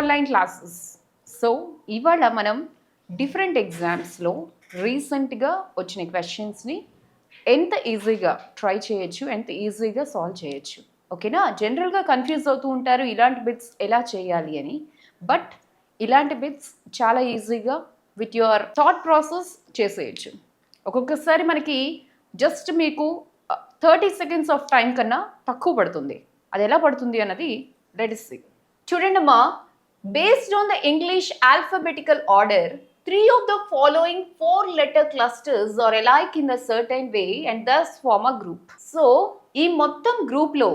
Online classes. So ఇవాళ మనం different ఎగ్జామ్స్లో రీసెంట్గా వచ్చిన క్వశ్చన్స్ని ఎంత ఈజీగా ట్రై చేయొచ్చు, ఎంత ఈజీగా సాల్వ్ చేయొచ్చు. ఓకేనా? జనరల్గా కన్ఫ్యూజ్ అవుతూ ఉంటారు ఇలాంటి బిట్స్ ఎలా చేయాలి అని. బట్ ఇలాంటి బిట్స్ చాలా ఈజీగా విత్ యువర్ థాట్ ప్రాసెస్ చేసేయచ్చు. ఒక్కొక్కసారి మనకి జస్ట్ మీకు 30 seconds ఆఫ్ టైం కన్నా తక్కువ పడుతుంది. అది ఎలా పడుతుంది అన్నది లెట్ us see. చూడండి అమ్మా, based on the English alphabetical order 3 of the following 4-letter clusters are alike in a certain way and thus form a group. So ఈ మొత్తం గ్రూప్లో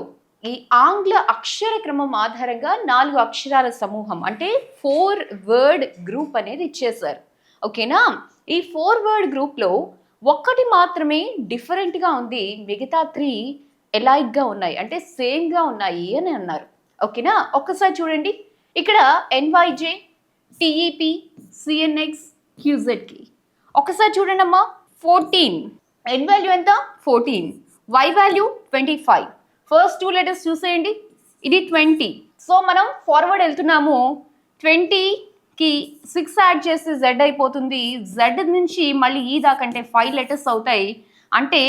ఈ ఆంగ్ల అక్షర క్రమం ఆధారంగా 4 అక్షరాల సమూహం అంటే 4-word గ్రూప్ అనేది ఇచ్చేశారు. ఓకేనా? ఈ 4-word గ్రూప్లో ఒక్కటి మాత్రమే డిఫరెంట్గా ఉంది, మిగతా 3 ఎలైక్గా ఉన్నాయి అంటే సేమ్గా ఉన్నాయి అని అన్నారు. ఓకేనా? ఒక్కసారి చూడండి, ఇక్కడ ఎన్వైజే, టిఈపి, సిఎన్ఎక్స్, క్యూజెడ్కి. ఒకసారి చూడండి అమ్మా, 14 ఎన్ వాల్యూ ఎంత? 14, వై వాల్యూ 25. ఫస్ట్ 2 letters చూసేయండి, ఇది 20. సో మనం ఫార్వర్డ్ వెళ్తున్నాము, 20కి 6 యాడ్ చేస్తే జెడ్ అయిపోతుంది. జెడ్ నుంచి మళ్ళీ ఈ దాకంటే 5 letters అవుతాయి. అంటే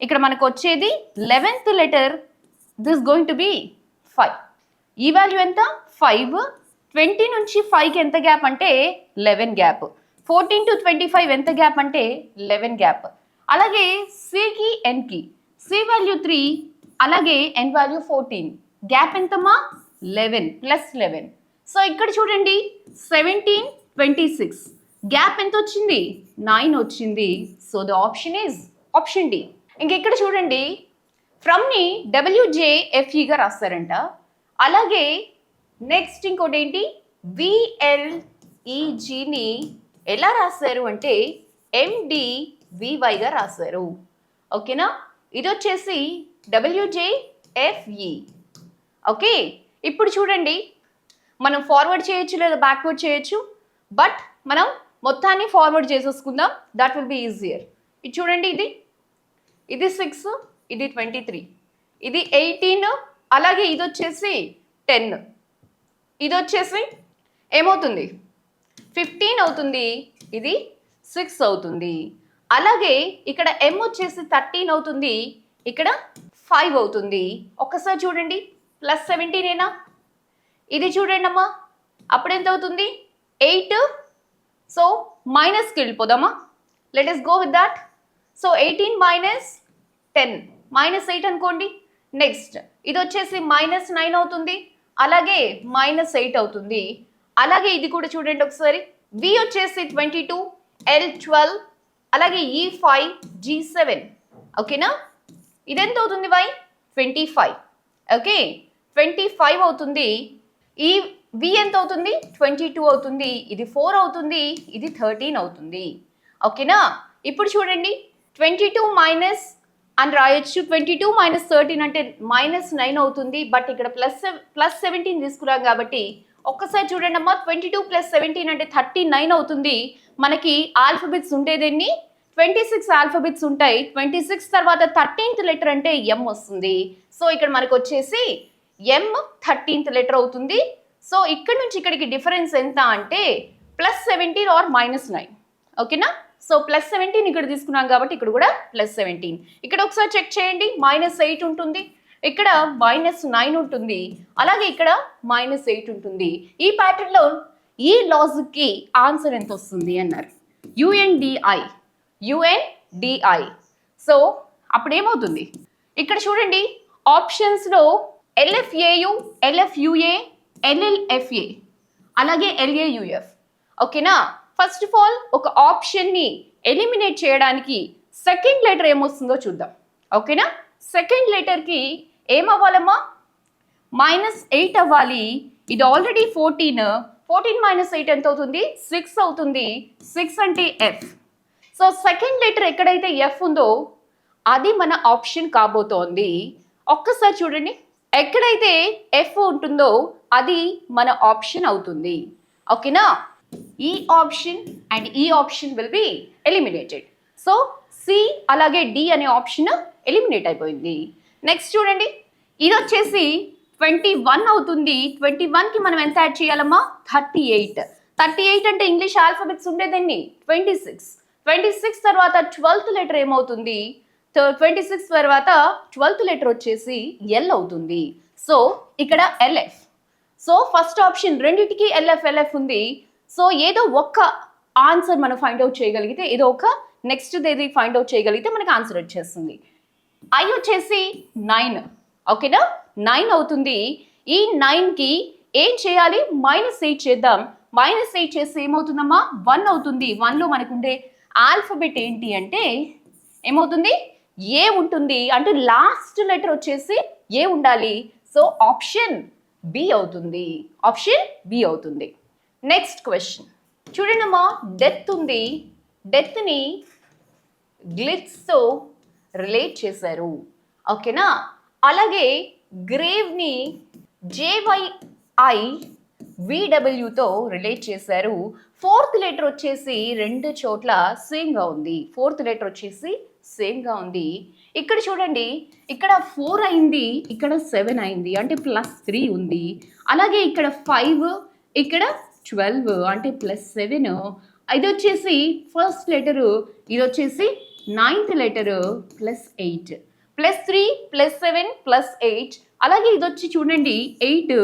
ఇక్కడ మనకు వచ్చేది 11th letter, this going to be 5. ఈ వాల్యూ ఎంత? 5. 20 నుంచి 5కి ఎంత గ్యాప్ అంటే 11 గ్యాప్. 14 to 25 ఎంత గ్యాప్ అంటే 11 గ్యాప్. అలాగే సికి ఎన్కి, సి వాల్యూ 3, అలాగే ఎన్ వాల్యూ 14. గ్యాప్ ఎంతమ్మా? 11 ప్లస్ 11. సో ఇక్కడ చూడండి 17, 26. గ్యాప్ ఎంత వచ్చింది? 9 వచ్చింది. So the option is option D. ఇంక ఇక్కడ చూడండి, ఫ్రమ్ని డబ్ల్యూజేఎఫ్ఈగా రాస్తారంట. అలాగే నెక్స్ట్ ఇంకోటి ఏంటి, విఎల్ఈజిని ఎలా రాశారు అంటే ఎండివివైగా రాశారు. ఓకేనా? ఇది వచ్చేసి డబ్ల్యూజేఎఫ్ఈ. ఓకే, ఇప్పుడు చూడండి, మనం ఫార్వర్డ్ చేయొచ్చు లేదా బ్యాక్వర్డ్ చేయొచ్చు. బట్ మనం మొత్తాన్ని ఫార్వర్డ్ చేసేసుకుందాం, దట్ విల్ బి ఈజియర్. ఇది చూడండి, ఇది 6, ఇది 23, ఇది 18, అలాగే ఇది వచ్చేసి 10, ఇది వచ్చేసి ఏమవుతుంది? 15 అవుతుంది, ఇది 6 అవుతుంది. అలాగే ఇక్కడ ఎం వచ్చేసి 13 అవుతుంది, ఇక్కడ 5 అవుతుంది. ఒక్కసారి చూడండి, ప్లస్ 17ఏనా? ఇది చూడండి అమ్మా, అప్పుడు ఎంత అవుతుంది? 8. సో మైనస్కి వెళ్ళిపోదామా? Let us go with that. So 18 minus 10 minus 8 అనుకోండి. నెక్స్ట్ ఇది వచ్చేసి మైనస్ 9 అవుతుంది, అలాగే మైనస్ 8 అవుతుంది. అలాగే ఇది కూడా చూడండి ఒకసారి, వి వచ్చేసి 22, ఎల్ 12, అలాగే ఈ 5, జీ 7. ఓకేనా? ఇదెంత అవుతుంది? వై 25. ఓకే, 25 అవుతుంది. ఈ వి ఎంత అవుతుంది? 22 అవుతుంది. ఇది 4 అవుతుంది, ఇది 13 అవుతుంది. ఓకేనా? ఇప్పుడు చూడండి, 22 మైనస్ అని రాయొచ్చు. 22 మైనస్ 13 అంటే మైనస్ 9 అవుతుంది. బట్ ఇక్కడ ప్లస్ 17 తీసుకురాం కాబట్టి ఒక్కసారి చూడండి అమ్మా, 22 ప్లస్ 17 అంటే 39 అవుతుంది. మనకి ఆల్ఫాబెట్స్ ఉండేదాన్ని 26 ఆల్ఫాబెట్స్ ఉంటాయి. 26 తర్వాత 13th లెటర్ అంటే ఎం వస్తుంది. సో ఇక్కడ మనకు వచ్చేసి ఎం 13th లెటర్ అవుతుంది. సో ఇక్కడ నుంచి ఇక్కడికి డిఫరెన్స్ ఎంత అంటే ప్లస్ 17 ఆర్ మైనస్ 9. ఓకేనా? సో ప్లస్ 17 ఇక్కడ తీసుకున్నాం కాబట్టి ఇక్కడ కూడా ప్లస్ 17. ఇక్కడ ఒకసారి చెక్ చేయండి, మైనస్ 8 ఉంటుంది, ఇక్కడ మైనస్ 9 ఉంటుంది, అలాగే ఇక్కడ మైనస్ 8 ఉంటుంది. ఈ ప్యాటర్న్లో ఈ లాజిక్కి ఆన్సర్ ఎంత వస్తుంది అన్నారు, యుఎన్డిఐ. సో అప్పుడు ఏమవుతుంది? ఇక్కడ చూడండి, ఆప్షన్స్లో ఎల్ఎఫ్ఏయు, ఎల్ఎఫ్యుఏ, ఎల్ఎల్ఎఫ్ఏ, అలాగే ఎల్ఏయుఎఫ్. ఓకేనా? ఫస్ట్ ఆఫ్ ఆల్ ఒక ఆప్షన్ని ఎలిమినేట్ చేయడానికి సెకండ్ లెటర్ ఏమొస్తుందో చూద్దాం. ఓకేనా? సెకండ్ లెటర్కి ఏమవ్వాలమ్మా? -8 అవ్వాలి. ఇది ఆల్రెడీ 14 మైనస్ 8 ఎంత అవుతుంది? 6 అవుతుంది. 6 అంటే ఎఫ్. సో సెకండ్ లెటర్ ఎక్కడైతే ఎఫ్ ఉందో అది మన ఆప్షన్ కాబోతోంది. ఒక్కసారి చూడండి, ఎక్కడైతే ఎఫ్ ఉంటుందో అది మన ఆప్షన్ అవుతుంది. ఓకేనా? ఈ ఆప్షన్ అండ్ ఈ option will be eliminated. So C అలాగే డి అనే ఆప్షన్ ఎలిమినేట్ అయిపోయింది. నెక్స్ట్ చూడండి, ఇది వచ్చేసి 21 అవుతుంది. 21కి మనం ఎంత యాడ్ చేయాలమ్మా? 38 అంటే ఇంగ్లీష్ ఆల్ఫాబెట్స్ ఉండేదండి 26 తర్వాత 12th లెటర్ ఏమవుతుంది? 26 తర్వాత 12th లెటర్ వచ్చేసి ఎల్ అవుతుంది. సో ఇక్కడ ఎల్ఎఫ్. సో ఫస్ట్ ఆప్షన్ రెండిటికి ఎల్ఎఫ్ ఉంది. సో ఏదో ఒక్క ఆన్సర్ మనం ఫైండ్ అవుట్ చేయగలిగితే, ఏదో ఒక నెక్స్ట్ ఏది ఫైండ్ అవుట్ చేయగలిగితే మనకి ఆన్సర్ వచ్చేస్తుంది. ఐ వచ్చేసి 9. ఓకేనా? 9 అవుతుంది. ఈ 9కి ఏం చేయాలి? -8 చేద్దాం. -8 చేస్తే ఏమవుతుందమ్మా? 1 అవుతుంది. 1లో మనకు ఉండే ఆల్ఫాబెట్ ఏంటి అంటే ఏమవుతుంది? ఏ ఉంటుంది. అంటే లాస్ట్ లెటర్ వచ్చేసి ఏ ఉండాలి. సో ఆప్షన్ బి అవుతుంది. ఆప్షన్ బి అవుతుంది. నెక్స్ట్ క్వశ్చన్ చూడండి అమ్మా. డెత్ ఉంది. డెత్ని గ్లిట్స్తో రిలేట్ చేశారు. ఓకేనా? అలాగే గ్రేవ్ని JYIVWతో రిలేట్ చేశారు. 4th లెటర్ వచ్చేసి రెండు చోట్ల సేమ్గా ఉంది. 4th లెటర్ వచ్చేసి సేమ్గా ఉంది. ఇక్కడ చూడండి, ఇక్కడ 4 అయింది, ఇక్కడ 7 అయింది, అంటే +3 ఉంది. అలాగే ఇక్కడ 5, ఇక్కడ 12 అంటే +7. ఇది వచ్చేసి ఫస్ట్ లెటరు, ఇది వచ్చేసి 9th లెటరు +8. +3 +7 +8. అలాగే ఇది వచ్చి చూడండి 8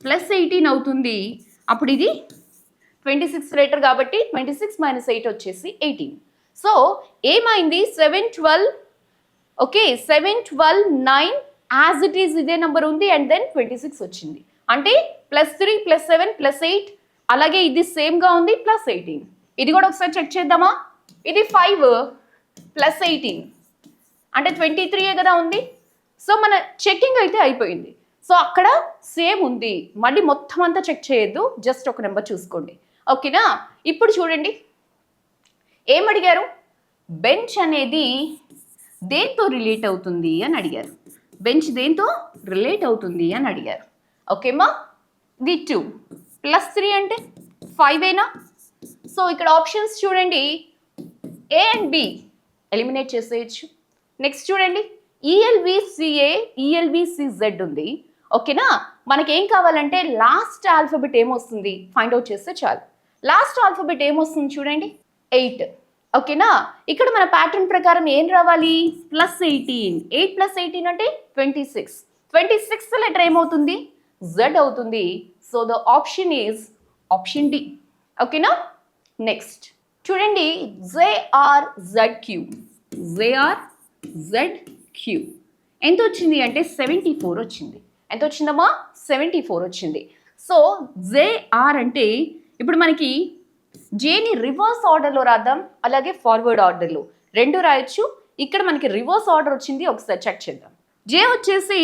+18 అవుతుంది. అప్పుడు ఇది 26 లెటర్ కాబట్టి 26 - 8 వచ్చేసి 18. సో ఏమైంది? 7 12. ఓకే, 7 12 9 యాజ్ ఇట్ ఈస్ ఇదే నెంబర్ ఉంది. అండ్ దెన్ 26 వచ్చింది. అంటే +3 +7 +8. అలాగే ఇది సేమ్గా ఉంది +18. ఇది కూడా ఒకసారి చెక్ చేద్దామా? ఇది 5 +18 అంటే 23 కదా ఉంది. సో మన చెక్కింగ్ అయితే అయిపోయింది. సో అక్కడ సేమ్ ఉంది. మళ్ళీ మొత్తం అంతా చెక్ చేయొద్దు, జస్ట్ ఒక నెంబర్ చూసుకోండి. ఓకేనా? ఇప్పుడు చూడండి ఏమడిగారు? బెంచ్ అనేది దేంతో రిలేట్ అవుతుంది అని అడిగారు. బెంచ్ దేంతో రిలేట్ అవుతుంది అని అడిగారు. ఓకేమా? ఇది 2 +3 అంటే 5ఏనా? సో ఇక్కడ ఆప్షన్స్ చూడండి, ఏ అండ్ బి ఎలిమినేట్ చేసేయచ్చు. నెక్స్ట్ చూడండి, ELVCA ELVCZ ఉంది. ఓకేనా? మనకేం కావాలంటే లాస్ట్ ఆల్ఫాబెట్ ఏమొస్తుంది ఫైండ్ అవుట్ చేస్తే చాలు. లాస్ట్ ఆల్ఫాబెట్ ఏమొస్తుంది చూడండి, 8. ఓకేనా? ఇక్కడ మన ప్యాటర్న్ ప్రకారం ఏం రావాలి? +18. 8 + 18 అంటే 26. 26th లెటర్ ఏమవుతుంది? Z అవుతుంది. So the option is option D. ఓకేనా? నెక్స్ట్ చూడండి, JRZQ. JRZQ ఎంత వచ్చింది అంటే 74 వచ్చింది. ఎంత వచ్చిందమ్మా? 74 వచ్చింది. సో JR అంటే ఇప్పుడు మనకి జేని రివర్స్ ఆర్డర్లో రాద్దాం, అలాగే ఫార్వర్డ్ ఆర్డర్లో రెండు రాయొచ్చు. ఇక్కడ మనకి రివర్స్ ఆర్డర్ వచ్చింది, ఒకసారి చెక్ చేద్దాం. జే వచ్చేసి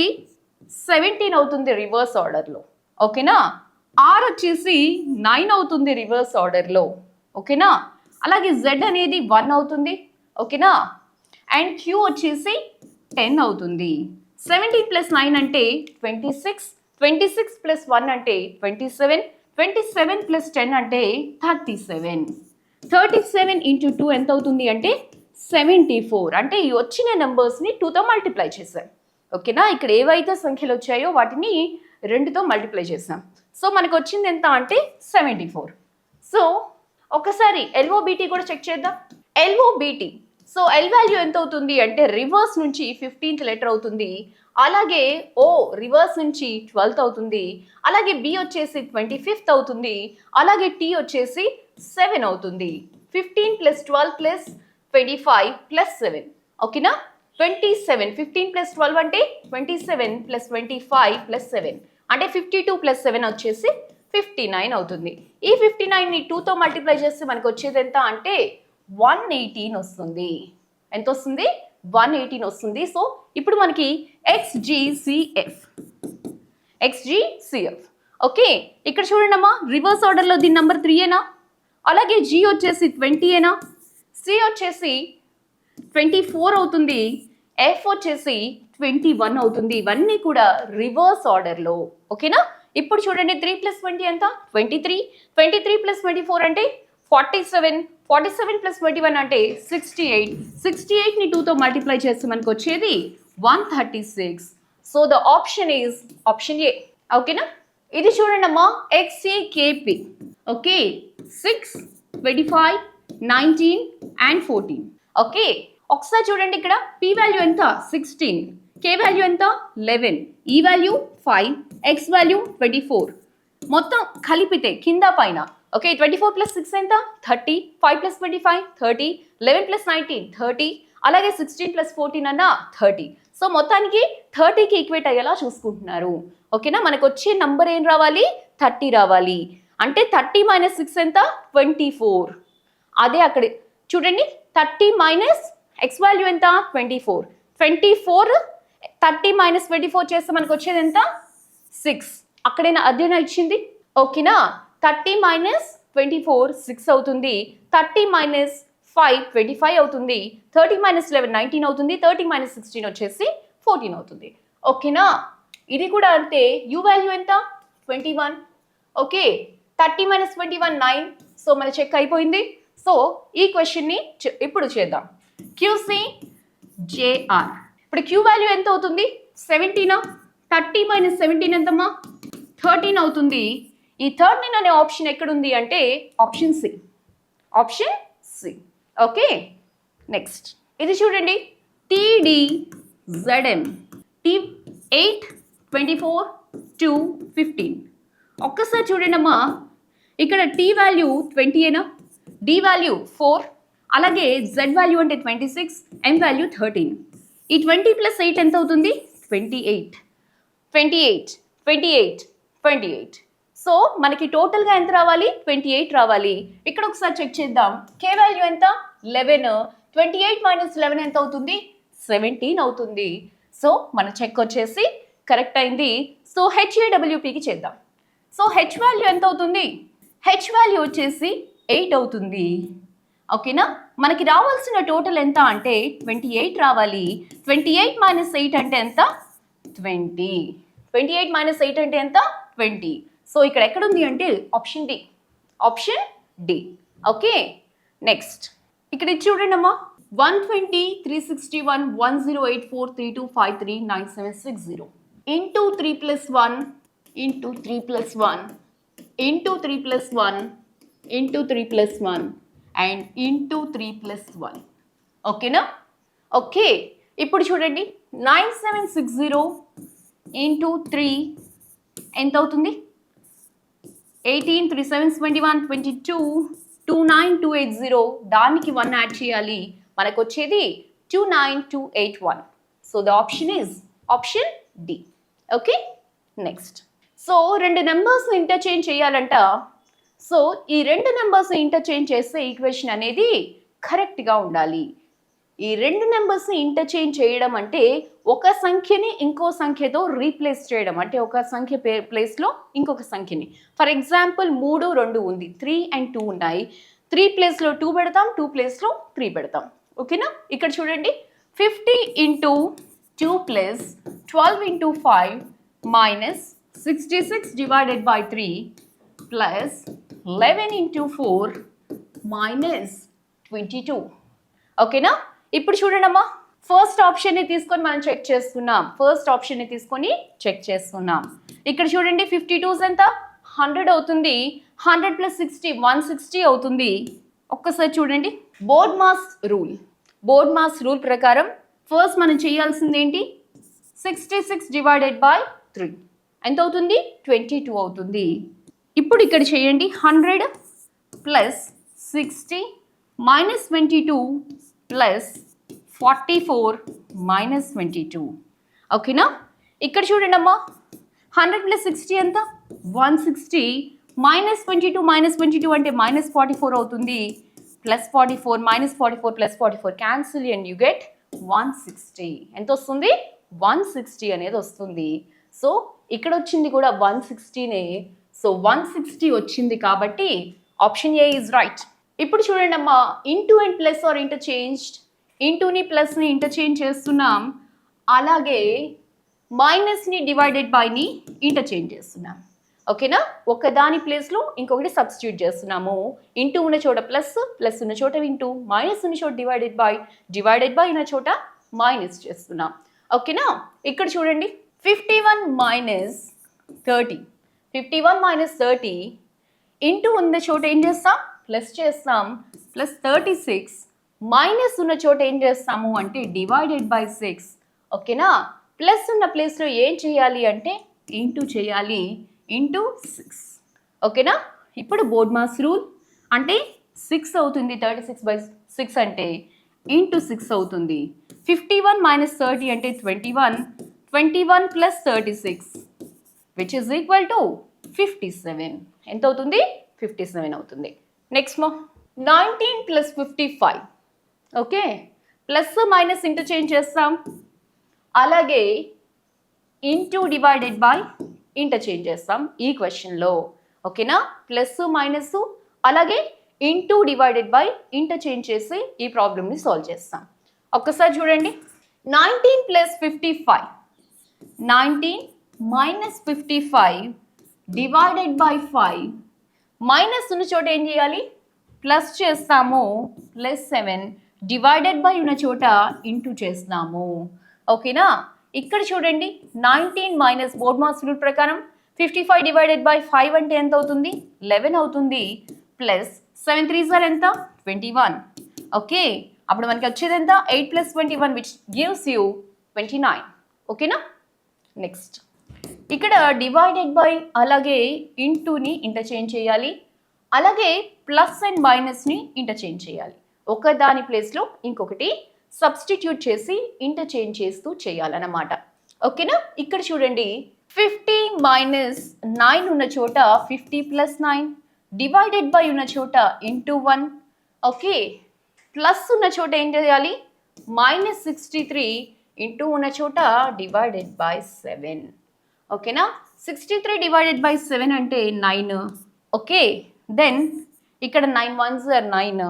17 అవుతుంది రివర్స్ ఆర్డర్లో. ఓకేనా? ఆర్ వచ్చేసి 9 అవుతుంది రివర్స్ ఆర్డర్లో. ఓకేనా? అలాగే జెడ్ అనేది 1 అవుతుంది. ఓకేనా? అండ్ క్యూ వచ్చేసి 10 అవుతుంది. 17 + 9 అంటే 26. 26 + 1 అంటే 27. 27 + 10 అంటే 37. 37 × 2 ఎంత అవుతుంది అంటే 74. అంటే ఈ వచ్చిన నెంబర్స్ని 2తో మల్టిప్లై చేశాం. ఓకేనా? ఇక్కడ ఏవైతే సంఖ్యలు వచ్చాయో వాటిని 2తో మల్టిప్లై చేసాం. సో మనకు వచ్చింది ఎంత అంటే 74. సో ఒకసారి LOBT కూడా చెక్ చేద్దాం. LOBT. సో L వాల్యూ ఎంత అవుతుంది అంటే రివర్స్ నుంచి 15th లెటర్ అవుతుంది. అలాగే O రివర్స్ నుంచి 12th అవుతుంది. అలాగే B వచ్చేసి 25th అవుతుంది. అలాగే T వచ్చేసి 7 అవుతుంది. 15 + 12 + 25 + 7. ఓకేనా? 27. 15 + 12 అంటే 27 + 25 + 7 అంటే 52 + 7 వచ్చేసి 59 అవుతుంది. ఈ 59ని 2తో మల్టిప్లై చేస్తే మనకు వచ్చేది ఎంత అంటే 118 వస్తుంది. ఎంత వస్తుంది? 118 వస్తుంది. సో ఇప్పుడు మనకి XGCF. ఓకే, ఇక్కడ చూడండి అమ్మా, రివర్స్ ఆర్డర్లో దీని నెంబర్ 3ఏనా? అలాగే G వచ్చేసి 20ఏనా? C వచ్చేసి 24 అవుతుంది. F వచ్చేసి 21 అవుతుంది. ఇవన్నీ కూడా రివర్స్ ఆర్డర్లో. ఓకేనా? ఇప్పుడు చూడండి 3 + 20 ఎంత? 23. 23 + 24 అంటే 47. 47 + 21 అంటే 68. 68ని 2తో మల్టిప్లై చేస్తే మనకు వచ్చేది 136. So the option is option A. ఓకేనా? ఇది చూడండి అమ్మా, XCKP. Okay, 6, 25, 19 and 14. ఓకే, ఒకసారి చూడండి, ఇక్కడ P వాల్యూ ఎంత? 16, K వాల్యూ ఎంత? 11, E వాల్యూ 5, X వాల్యూ 24. మొత్తం కలిపితే కింద పైన. ఓకే, 24 + 6 ఎంత? 30, 5 + 25 30, 11 + 19 30, అలాగే 16 + 14 అన్న 30. సో మొత్తానికి 30కి ఈక్వేట్ అయ్యేలా చూసుకుంటున్నారు. ఓకేనా? మనకు వచ్చే నంబర్ ఏం రావాలి? 30 రావాలి. అంటే 30 - 6 ఎంత? 24. అదే అక్కడ చూడండి, 30 - X వాల్యూ ఎంత? 24. 24 30 - 24 చేస్తే మనకు వచ్చేది ఎంత? 6. అక్కడైనా అదేనా ఇచ్చింది? ఓకేనా? 30 - 24 6 అవుతుంది. 30 - 5 25 అవుతుంది. 30 - 11 19 అవుతుంది. 30 - 16 వచ్చేసి 14 అవుతుంది. ఓకేనా? ఇది కూడా అంతే. U వాల్యూ ఎంత? 21. ఓకే, 30 - 21 9. సో మన చెక్ అయిపోయింది. సో ఈ క్వశ్చన్ని ఇప్పుడు చేద్దాం. QCJR. ఇప్పుడు Q వాల్యూ ఎంత అవుతుంది? 17. 30 - 17 ఎంతమ్మా? 13 అవుతుంది. ఈ 13 అనే ఆప్షన్ ఎక్కడుంది అంటే option C. Option C. Okay, next ఇది చూడండి, TDZM. 8, 24, 2, 15. ఒక్కసారి చూడండి అమ్మా, ఇక్కడ T వాల్యూ 20 ఏనా, D వాల్యూ 4, అలాగే Z వాల్యూ అంటే 26, M వాల్యూ 13. ఈ 20 + 8 ఎంత అవుతుంది? 28. 28, 28, 28. సో మనకి టోటల్గా ఎంత రావాలి? 28 రావాలి. ఇక్కడ ఒకసారి చెక్ చేద్దాం. K వాల్యూ ఎంత? 11. 28 - 11 ఎంత అవుతుంది? 17 అవుతుంది. సో మన చెక్ వచ్చేసి కరెక్ట్ అయింది. సో HAWPకి చేద్దాం. సో H వాల్యూ ఎంత అవుతుంది? H వాల్యూ వచ్చేసి 8 అవుతుంది. ఓకేనా? మనకి రావాల్సిన టోటల్ ఎంత అంటే 28 రావాలి. 28 - 8 అంటే ఎంత? 20. 28 - 8 అంటే ఎంత? 20. సో ఇక్కడ ఎక్కడుంది అంటే option D. Option D. Okay, next ఇక్కడ ఇది చూడండి అమ్మా, 120, 361, 10843253 9760 into 3 + 1 into 3 + 1 into 3 + 1 into 3 + 1 and into 3 + 1. ఓకేనా? ఓకే, ఇప్పుడు చూడండి, 9760 ఇంటూ 3 ఎంత అవుతుంది? 18, 3 7 21, 22, 29280. దానికి 1 యాడ్ చేయాలి. మనకు వచ్చేది 29281. So the option is option D. Okay, next. So రెండు నెంబర్స్ని ఇంటర్చేంజ్ చేయాలంట. సో ఈ రెండు నెంబర్స్ని ఇంటర్చేంజ్ చేస్తే ఈక్వేషన్ అనేది కరెక్ట్గా ఉండాలి. ఈ రెండు నెంబర్స్ని ఇంటర్చేంజ్ చేయడం అంటే ఒక సంఖ్యని ఇంకో సంఖ్యతో రీప్లేస్ చేయడం, అంటే ఒక సంఖ్య ప్లేస్లో ఇంకొక సంఖ్యని. ఫర్ ఎగ్జాంపుల్ 3, 2 ఉంది, 3 and 2 ఉన్నాయి. 3 ప్లేస్లో 2 పెడతాం, 2 ప్లేస్లో 3 పెడతాం. ఓకేనా? ఇక్కడ చూడండి, 50 × 2 + 12 × 5 - 66 / 3 + 11 × 4 - 22. ఓకేనా? ఇప్పుడు చూడండి అమ్మా, ఫస్ట్ ఆప్షన్ని తీసుకొని మనం చెక్ చేస్తున్నాం. ఫస్ట్ ఆప్షన్ని తీసుకొని చెక్ చేస్తున్నాం. ఇక్కడ చూడండి, 52 ఎంత? 100 అవుతుంది. 100 + 60 160 అవుతుంది. ఒక్కసారి చూడండి, బోర్డ్ మాస్ రూల్ ప్రకారం ఫస్ట్ మనం చేయాల్సింది ఏంటి? 66 / 3 ఎంత అవుతుంది? 22 అవుతుంది. ఇప్పుడు ఇక్కడ చేయండి, 100 + 60 - 22 + 44 - 22. ఓకేనా? ఇక్కడ చూడండి అమ్మా, 100 + 60 ఎంత? 160 - 22 - 22 అంటే -44 అవుతుంది. +44 -44 +44 క్యాన్సిల్ అండ్ యూ గెట్ 160. ఎంత వస్తుంది? 160 అనేది వస్తుంది. సో ఇక్కడ వచ్చింది కూడా 160నే. సో 160 వచ్చింది కాబట్టి ఆప్షన్ ఏ ఈజ్ రైట్. ఇప్పుడు చూడండి అమ్మా, into and plus are interchanged. ఇంటూని ప్లస్ని ఇంటర్చేంజ్ చేస్తున్నాం, అలాగే మైనస్ని డివైడెడ్ బైని ఇంటర్చేంజ్ చేస్తున్నాం. ఓకేనా? ఒకదాని ప్లేస్లో ఇంకొకటి సబ్స్టిట్యూట్ చేస్తున్నాము. ఇంటూ ఉన్న చోట ప్లస్, ప్లస్ ఉన్న చోట ఇంటూ, మైనస్ ఉన్న చోట డివైడెడ్ బై, డివైడెడ్ బై ఉన్న చోట మైనస్ చేస్తున్నాం. ఓకేనా? ఇక్కడ చూడండి, 51 minus 30. 51 minus 30 ఇంటూ ఉన్న చోట ఏం చేస్తాం, ప్లస్ చేస్తాం, ప్లస్ 36 మైనస్ ఉన్న చోట ఏం చేస్తాము అంటే డివైడెడ్ బై 6. ఓకేనా, ప్లస్ ఉన్న ప్లేస్లో ఏం చేయాలి అంటే ఇంటూ చేయాలి, ఇంటూ 6. ఓకేనా, ఇప్పుడు బోర్డ్ మాస్ రూల్ అంటే 6 అవుతుంది, 36/6 అంటే ఇంటూ 6 అవుతుంది. 51 మైనస్ 30 అంటే 21, 21 plus 36 which is equal to 57. ఎంత అవుతుంది, 57 అవుతుంది. Next 19 plus 55. Okay, plus minus interchange చేస్తాం, అలాగే ఇంటూ డివైడెడ్ బై ఇంటర్చేంజ్ చేస్తాం ఈ క్వశ్చన్లో. ఓకేనా, ప్లస్ మైనస్ అలాగే ఇంటూ డివైడెడ్ బై ఇంటర్చేంజ్ చేసి ఈ ప్రాబ్లమ్ని సాల్వ్ చేస్తాం. ఒక్కసారి చూడండి, 19 plus 55, 19 minus 55 divided by 5. Minus ఉన్న చోట ఏం చేయాలి, ప్లస్ చేస్తాము, ప్లస్ 7 డివైడెడ్ బై ఉన్న చోట ఇంటూ చేస్తాము. ఓకేనా, ఇక్కడ చూడండి 19 మైనస్ బోర్డ్ మాస్ రూల్ ప్రకారం 55 డివైడెడ్ బై 5 అంటే ఎంత అవుతుంది, 11 అవుతుంది, ప్లస్ 7 3 సార్ ఎంత, 21. ఓకే, అప్పుడు మనకి వచ్చేది ఎంత, 8 ప్లస్ 21 విచ్ గివ్స్ యూ 29. ఓకేనా, నెక్స్ట్ ఇక్కడ డివైడెడ్ బై అలాగే ఇంటూని ఇంటర్చేంజ్ చేయాలి, అలాగే ప్లస్ అండ్ మైనస్ని ఇంటర్చేంజ్ చేయాలి. ఒక దాని ప్లేస్లో ఇంకొకటి సబ్స్టిట్యూట్ చేసి ఇంటర్చేంజ్ చేస్తూ చేయాలన్నమాట. ఓకేనా, ఇక్కడ చూడండి 50 మైనస్ 9 ఉన్న చోట 50 ప్లస్ 9 డివైడెడ్ బై ఉన్న చోట ఇంటూ 1. ఓకే, ప్లస్ ఉన్న చోట ఏం చేయాలి, మైనస్ 63 ఇంటూ ఉన్న చోట డివైడెడ్ బై 7. ఓకేనా, 63 డివైడెడ్ బై 7 అంటే 9. ఓకే, దెన్ ఇక్కడ 9 1s are 9,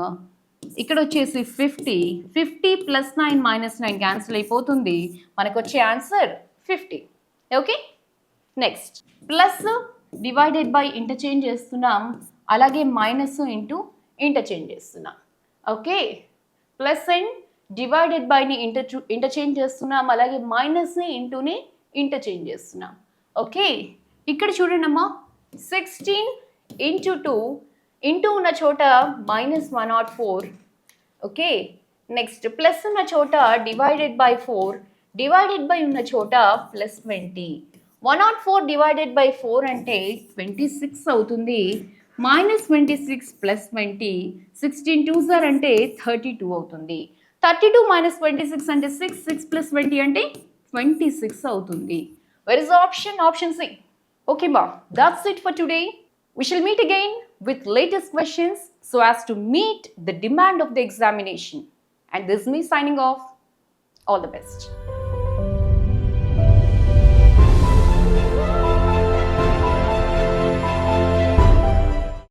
ఇక్కడ వచ్చేసి 50 ప్లస్ 9 మైనస్ 9 క్యాన్సిల్ అయిపోతుంది, మనకు వచ్చే answer 50. Okay, next plus divided by interchange చేస్తున్నాం, అలాగే మైనస్ ఇంటూ ఇంటర్చేంజ్ చేస్తున్నాం. ఓకే, ప్లస్ అండ్ డివైడెడ్ బైని ఇంటర్చేంజ్ చేస్తున్నాం, అలాగే మైనస్ని ఇంటూని ఇంటర్చేంజ్ చేస్తున్నాం. ఓకే, ఇక్కడ చూడండి అమ్మా 16 ఇంటూ 2 ఇంటూ ఉన్న చోట మైనస్ 104. ఓకే, నెక్స్ట్ ప్లస్ ఉన్న చోట డివైడెడ్ బై 4 డివైడెడ్ బై ఉన్న చోట ప్లస్ 20. 104 డివైడెడ్ బై 4 అంటే 26 అవుతుంది, మైనస్ 26 ప్లస్ 20, 16 2s are అంటే 32 అవుతుంది. 32 మైనస్ 26 అంటే 6, 6 ప్లస్ 20 అంటే 26 అవుతుంది. Where is the option? Option C. Okay, ma. That's it for today. We shall meet again with latest questions so as to meet the demand of the examination. And this is me signing off. All the best.